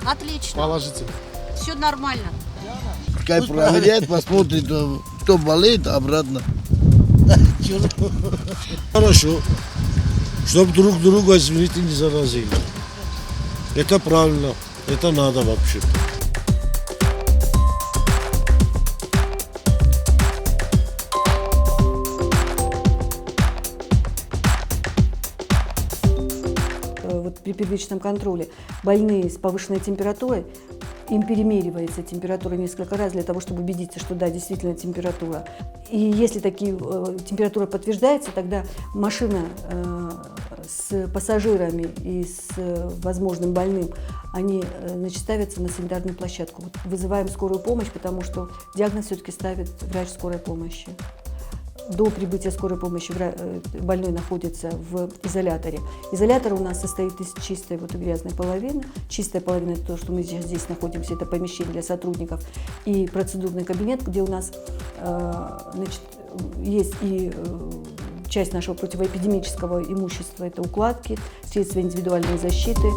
Отлично. Положительно. Все нормально. Пускай проверяет, посмотрит, кто болеет, обратно. Хорошо, чтобы друг друга, извините, не заразили. Это правильно, это надо вообще. Вот при первичном контроле больные с повышенной температурой, им перемеривается температура несколько раз для того, чтобы убедиться, что да, действительно температура. И если температура подтверждается, тогда машина с пассажирами и с возможным больным, они ставятся на санитарную площадку. Вот вызываем скорую помощь, потому что диагноз все-таки ставит врач скорой помощи. До прибытия скорой помощи больной находится в изоляторе. Изолятор у нас состоит из чистой и грязной половины. Чистая половина – это то, что мы сейчас здесь находимся, это помещение для сотрудников, и процедурный кабинет, где у нас есть и часть нашего противоэпидемического имущества – это укладки, средства индивидуальной защиты.